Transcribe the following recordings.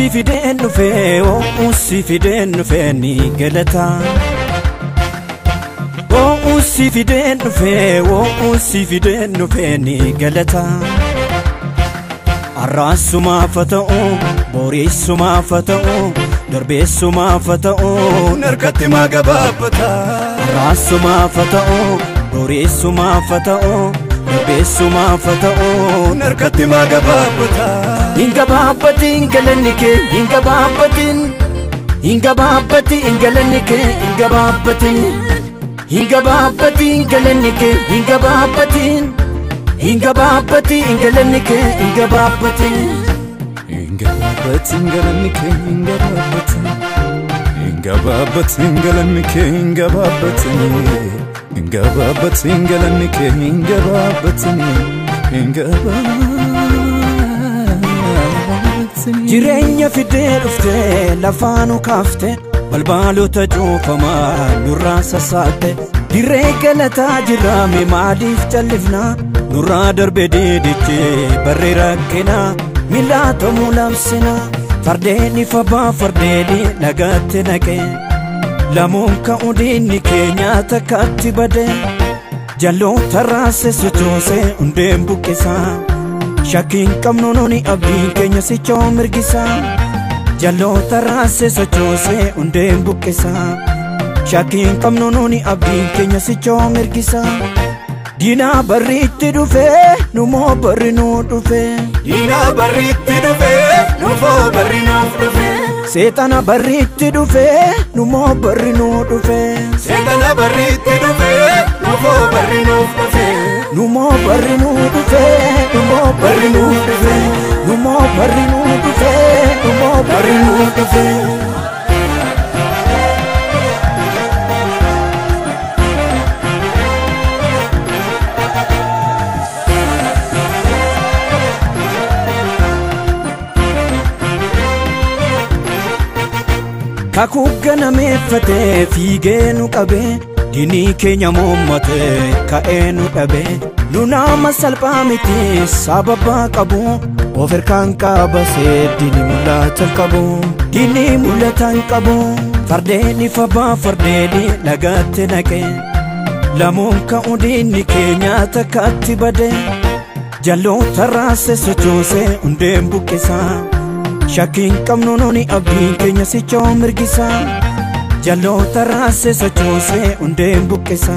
fiden nufe si fiden nufe ni galata si fiden nufe si fiden nufe ni galata arrasuma fata'u borisuma fata'u darbesuma fata'u narkatti magababata arrasuma fata'u borisuma fata'u darbesuma fata'u narkatti magababata ingababatin galanike ingababatin galanike ingababatin galanike ingababatin galanike ingababatin galanike ingababatin galanike galanike jireenya fidee dhufte lafaanu kaafte balbalota cuufama nurraa sassaate dirree galataa jirame maaliif callifna nurraa darbe diidichi barree rakkina milaatamu labsina fardeeni fabaa fardeeni nagaatti naqe lamuun ka'u diinni keenya takkatti bade jalloota raase sochoose hundeen buqqisa shakkiin qabnu nuni abdiin keenya sichoo mirgisa jalloota raase sochoose hundeen buqqisa shakkiin qabnu nuni abdiin keenya sichoo mirgisa diinaa barriitti dhufe numoo barri nuu dhufe diinaa barriitti dhufe numoo barri nuuf dhufe seexana barriitti dhufe numoo barri nuu dhufe seexana barriitti dhufe numoo barri nuuf dhufe numoo barri nuu dhufe numoo barri nuu dhufe numoo barri nuu dhufe numoo barri nuu dhufe kakugana meeffate fiigee nu qabe diinii keenya muummate ka'ee nu dhabe nu nama salphaa miti sababaa qabu of harkaan qabasee diinii mul'atan qabu diinii mul'atan qabu fardeeni fabaa fardeeni nagaatti naqe lamuun ka'u diinni keenya takkatti bade jalloota raase sochoose hundeen buqqisa shakkiin qabnu nuni abdiin keenya sichoo mirgisa jalloota raase sochoose hundeen buqqisa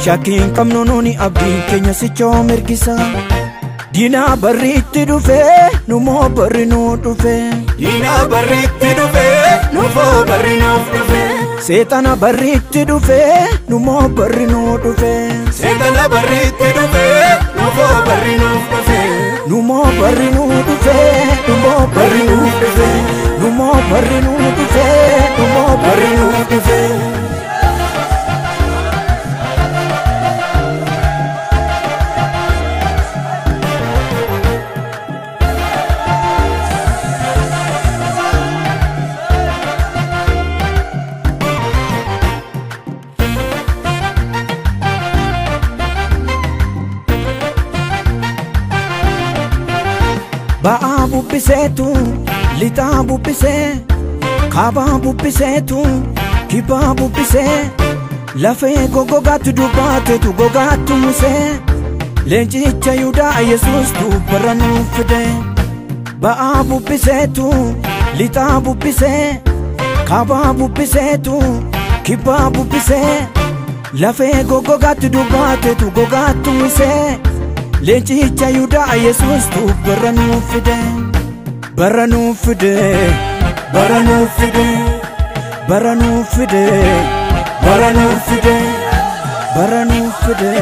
shakkiin qabnu nuni abdiin keenya sichoo mirgisa diinaa barriitti dhufe numoo barri nuu dhufe diinaa barriitti dhufe numoo barri nuuf dhufe seexana barriitti dhufe numoo barri nuu dhufe seexana barriitti dhufe numoo barri nuuf dhufe numoo barri nuu dhufe numoo barri nuuf dhufe numoo barri nuu dhufe numoo barri nuuf dhufe ba'aa bubbiseetu lixaa bubbisee kaabaa bubbiseetu kibbaa bubbisee lafee gogogaatu dubbaatetu gogaatu musee leencicha Yihudaa Yesuustu barra nuuf fide ba'aa bubbiseetu lixaa bubbisee kaabaa bubbiseetu kibbaa bubbisee lafee gogogaatu dubbaatetu gogaatu musee leencicha Yihudaa Yesuustu barra nuuf fide barra nuuf fide barra nuuf fide barra nuuf fide barra nuuf fide barra nuuf fide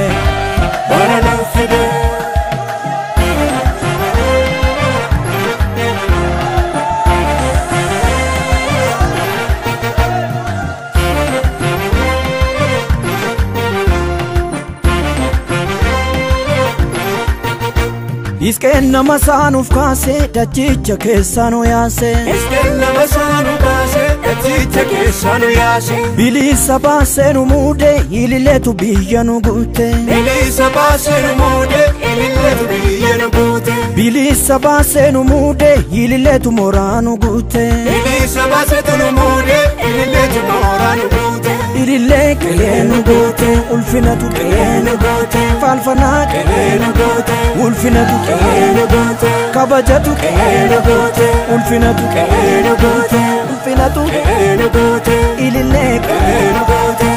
barra nuuf fide Isken nama saanuuf kaase dachicha keessa nu yaase Isken nama saanuuf kaase Gammachicha keessa nu yaase. Bilisa baasee nu muude ililleetu biyya nu guute. Bilisa baasee nu muude ililleetu biyya nu guute. Bilisa baasee nu muude ililleetu mooraa nu guute. Bilisa baasee nu muude ililleetu mooraa nu guute. Ilillee qe'ee nu goote ulfinatu qe'ee nu goote faarfannaa qe'ee nu goote ulfinatu qe'ee nu goote kabajatu qe'ee nu goote ulfinatu qe'ee nu goote ulfinatu qe'ee nu goote ilillee qe'ee nu goote.